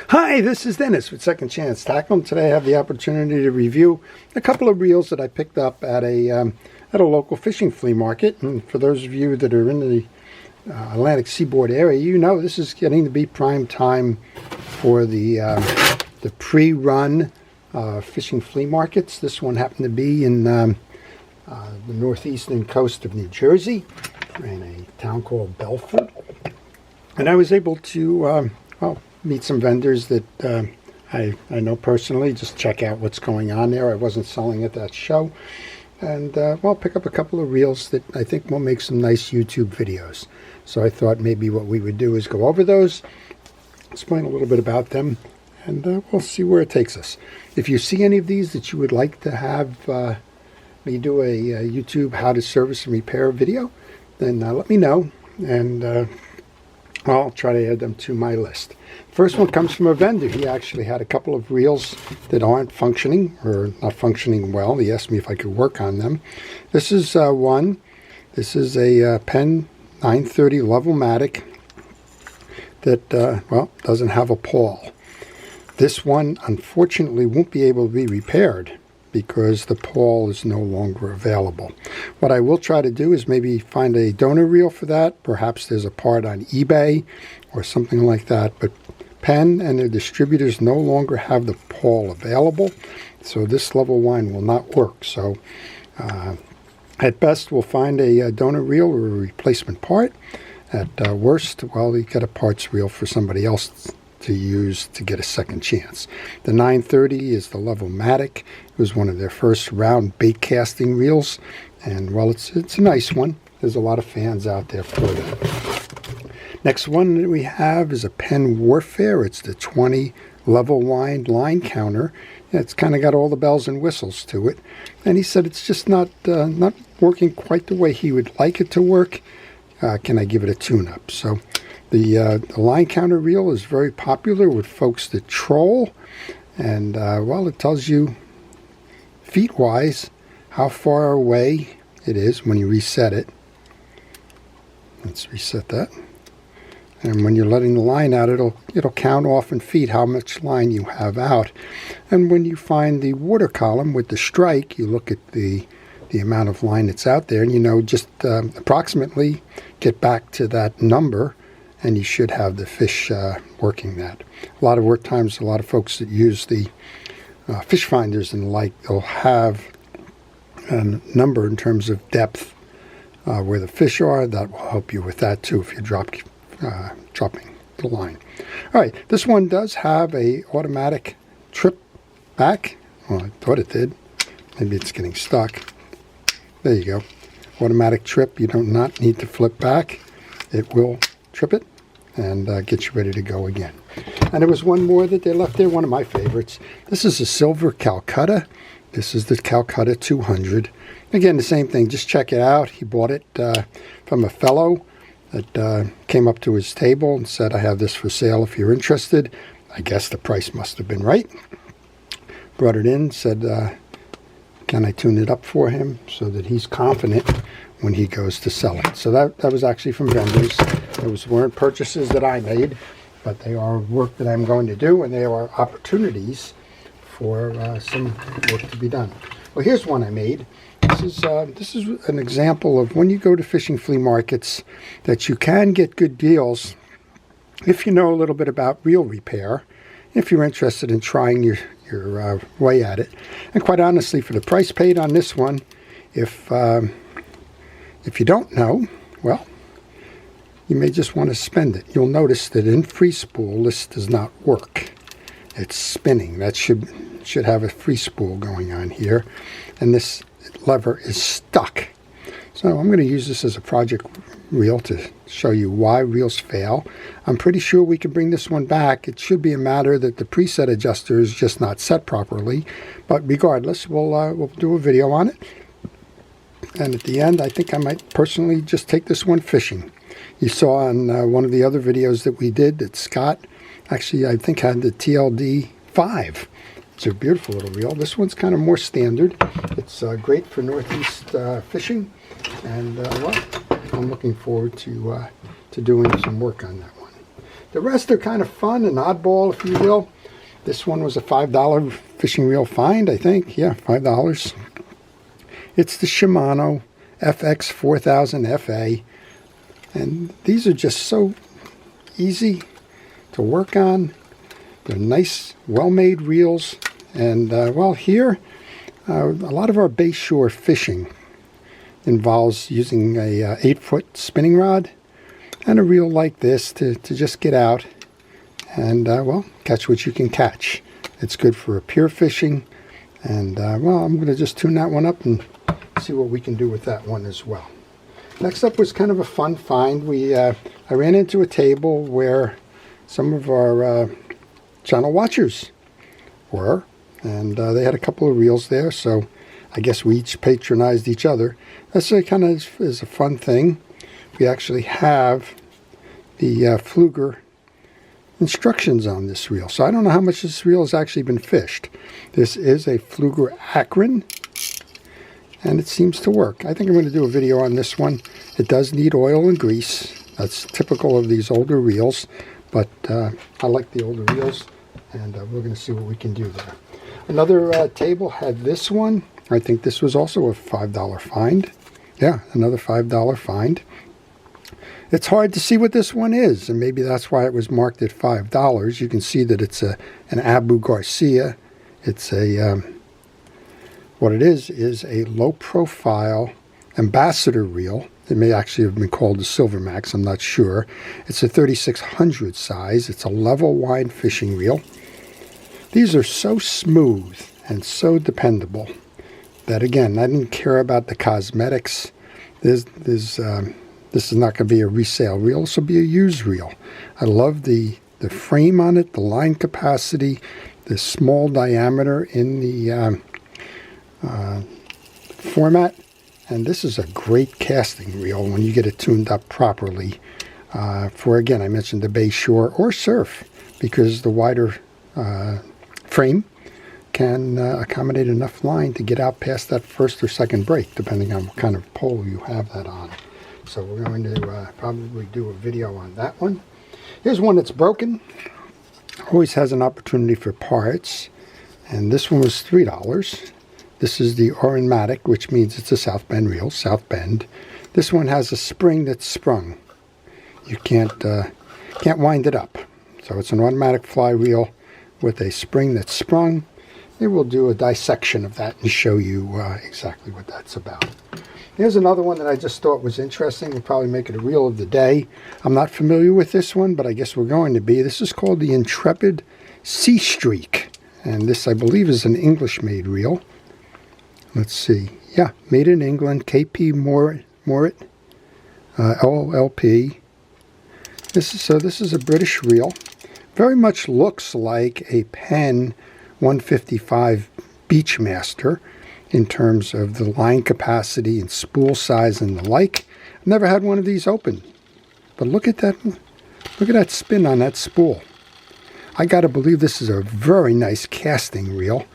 Hi, this is Dennis with Second Chance Tackle. Today I have the opportunity to review a couple of reels that I picked up at a local fishing flea market. And for those of you that are in the Atlantic seaboard area, you know this is getting to be prime time for the pre-run fishing flea markets. This one happened to be in the northeastern coast of New Jersey, in a town called Belford. And I was able to meet some vendors that I know personally, just check out what's going on there. I wasn't selling at that show. And pick up a couple of reels that I think will make some nice YouTube videos. So I thought maybe what we would do is go over those, explain a little bit about them, and we'll see where it takes us. If you see any of these that you would like to have me do a YouTube how to service and repair video, then let me know, and I'll try to add them to my list. First one comes from a vendor. He actually had a couple of reels that aren't functioning or not functioning well. He asked me if I could work on them. This is one. This is a Penn 930 Level-Matic that doesn't have a pawl. This one unfortunately won't be able to be repaired because the pawl is no longer available. What I will try to do is maybe find a donor reel for that. Perhaps there's a part on eBay or something like that, but Penn and their distributors no longer have the pawl available, so this level line will not work. So at best we'll find a donor reel or a replacement part. At worst, well, you get a parts reel for somebody else to use to get a second chance. The 930 is the Level-Matic. It was one of their first round bait casting reels, and well, it's a nice one. There's a lot of fans out there for that. Next one that we have is a Penn Warfare. It's the 20 level wind line counter. It's kind of got all the bells and whistles to it, and he said it's just not working quite the way he would like it to work. Can I give it a tune-up? So the line counter reel is very popular with folks that troll, and it tells you feet-wise how far away it is when you reset it. Let's reset that. And when you're letting the line out, it'll count off in feet how much line you have out. And when you find the water column with the strike, you look at the amount of line that's out there, and just approximately get back to that number, and you should have the fish working that. A lot of times, a lot of folks that use the fish finders and the like, they'll have a number in terms of depth where the fish are. That will help you with that too if you're dropping the line. All right, this one does have a automatic trip back. Well, I thought it did. Maybe it's getting stuck. There you go. Automatic trip. You do not need to flip back. It will trip it and get you ready to go again. And there was one more that they left there, one of my favorites. This is a silver Kolkata. This is the Kolkata 200. Again, the same thing. Just check it out. He bought it from a fellow that came up to his table and said, I have this for sale if you're interested. I guess the price must have been right. Brought it in, said, can I tune it up for him so that he's confident when he goes to sell it. So that was actually from vendors. Those weren't purchases that I made, but they are work that I'm going to do, and they are opportunities for some work to be done. Well, here's one I made. This is an example of when you go to fishing flea markets that you can get good deals if you know a little bit about reel repair, if you're interested in trying your way at it. And quite honestly, for the price paid on this one, if you don't know, well, you may just want to spend it. You'll notice that in free spool, this does not work. It's spinning. That should have a free spool going on here, and this lever is stuck. So I'm going to use this as a project reel to show you why reels fail. I'm pretty sure we can bring this one back. It should be a matter that the preset adjuster is just not set properly, but regardless, we'll do a video on it. And at the end, I think I might personally just take this one fishing. You saw on one of the other videos that we did that Scott actually, I think, had the TLD 5. It's a beautiful little reel. This one's kind of more standard. It's great for northeast fishing, and I'm looking forward to doing some work on that one. The rest are kind of fun, an oddball, if you will. This one was a $5 fishing reel find, I think. Yeah, $5. It's the Shimano FX 4000 FA. And these are just so easy to work on. They're nice, well-made reels. And, well, here, a lot of our bayshore fishing involves using a 8-foot spinning rod and a reel like this to just get out and, well, catch what you can catch. It's good for pier fishing. And, well, I'm going to just tune that one up and see what we can do with that one as well. Next up was kind of a fun find. I ran into a table where some of our channel watchers were, and they had a couple of reels there, so I guess we each patronized each other. That's kind of is a fun thing. We actually have the Fluger instructions on this reel, so I don't know how much this reel has actually been fished. This is a Fluger Akine, and it seems to work. I think I'm going to do a video on this one. It does need oil and grease. That's typical of these older reels, but I like the older reels, and we're going to see what we can do there. Another table had this one. I think this was also a $5 find. Yeah, another $5 find. It's hard to see what this one is, and maybe that's why it was marked at $5. You can see that it's an Abu Garcia. It's a what it is a low-profile ambassador reel. It may actually have been called the Silver Max, I'm not sure. It's a 3600 size. It's a level wind fishing reel. These are so smooth and so dependable that, again, I didn't care about the cosmetics. This is not going to be a resale reel. This will be a used reel. I love the frame on it, the line capacity, the small diameter in the format, and this is a great casting reel when you get it tuned up properly for, again, I mentioned the bayshore or surf, because the wider frame can accommodate enough line to get out past that first or second break, depending on what kind of pole you have that on. So we're going to probably do a video on that one. Here's one that's broken. Always has an opportunity for parts, and this one was $3. This is the OrinMatic, which means it's a South Bend reel, South Bend. This one has a spring that's sprung. You can't wind it up. So it's an automatic fly reel with a spring that's sprung. Maybe we'll do a dissection of that and show you exactly what that's about. Here's another one that I just thought was interesting. We'll probably make it a reel of the day. I'm not familiar with this one, but I guess we're going to be. This is called the Intrepid Sea Streak. And this, I believe, is an English-made reel. Let's see. Yeah, made in England, KP Morit, LLP. This is a British reel. Very much looks like a Penn 155 Beachmaster in terms of the line capacity and spool size and the like. I've never had one of these open, but look at that spin on that spool. I got to believe this is a very nice casting reel.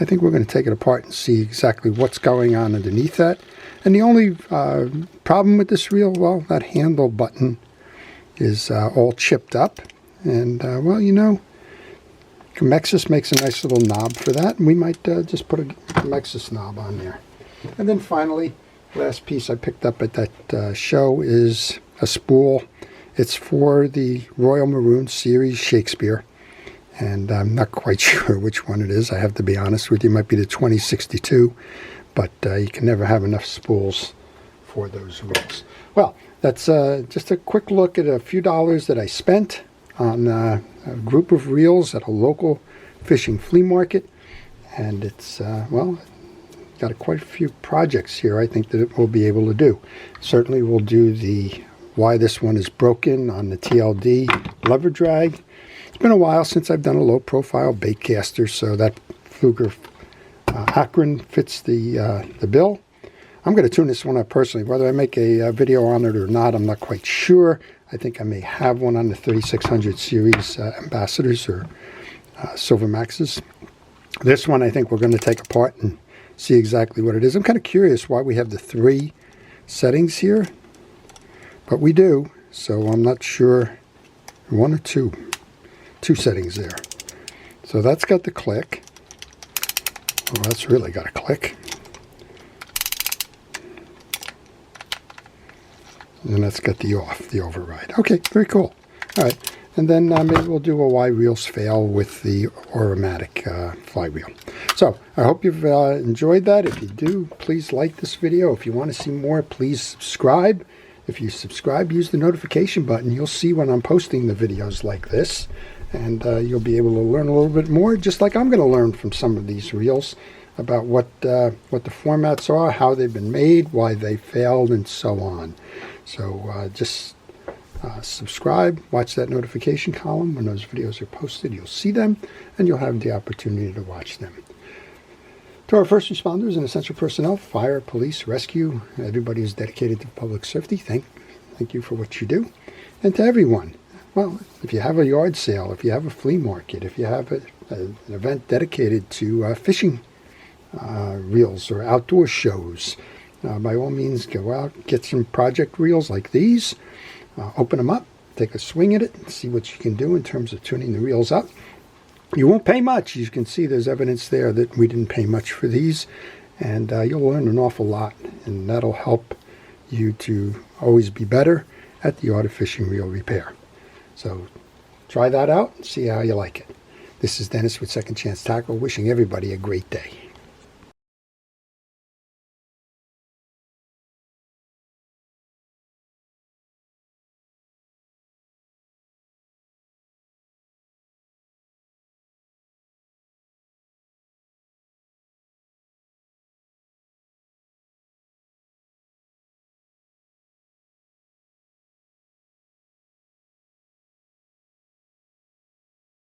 I think we're going to take it apart and see exactly what's going on underneath that. And the only problem with this reel, well, that handle button is all chipped up. And, well, you know, Comexis makes a nice little knob for that. And we might just put a Comexis knob on there. And then finally, last piece I picked up at that show is a spool. It's for the Royal Maroon Series Shakespeare. And I'm not quite sure which one it is. I have to be honest with you. It might be the 2062, but you can never have enough spools for those reels. Well, that's just a quick look at a few dollars that I spent on a group of reels at a local fishing flea market. And it's, well, got quite a few projects here I think that it will be able to do. Certainly we'll do the why this one is broken on the TLD lever drag. It's been a while since I've done a low-profile bait caster, so that Fluger Akine fits the bill. I'm going to tune this one up personally. Whether I make a video on it or not, I'm not quite sure. I think I may have one on the 3600 series Ambassadors or Silver Maxes. This one I think we're going to take apart and see exactly what it is. I'm kind of curious why we have the 3 settings here, but we do, so I'm not sure One or two settings there. So that's got the click. Well, that's really got a click. And that's got the off, the override. Okay, very cool. All right, and then maybe we'll do a why reels fail with the OrinMatic flywheel. So I hope you've enjoyed that. If you do, please like this video. If you want to see more, please subscribe. If you subscribe, use the notification button. You'll see when I'm posting the videos like this. And you'll be able to learn a little bit more, just like I'm going to learn from some of these reels about what the formats are, how they've been made, why they failed, and so on. So just subscribe, watch that notification column. When those videos are posted, you'll see them, and you'll have the opportunity to watch them. To our first responders and essential personnel, fire, police, rescue, everybody who's dedicated to public safety, thank you for what you do. And to everyone, well, if you have a yard sale, if you have a flea market, if you have an event dedicated to fishing reels or outdoor shows, by all means go out, get some project reels like these, open them up, take a swing at it, and see what you can do in terms of tuning the reels up. You won't pay much. You can see there's evidence there that we didn't pay much for these, and you'll learn an awful lot, and that'll help you to always be better at the art of fishing reel repair. So try that out and see how you like it. This is Dennis with Second Chance Tackle, wishing everybody a great day.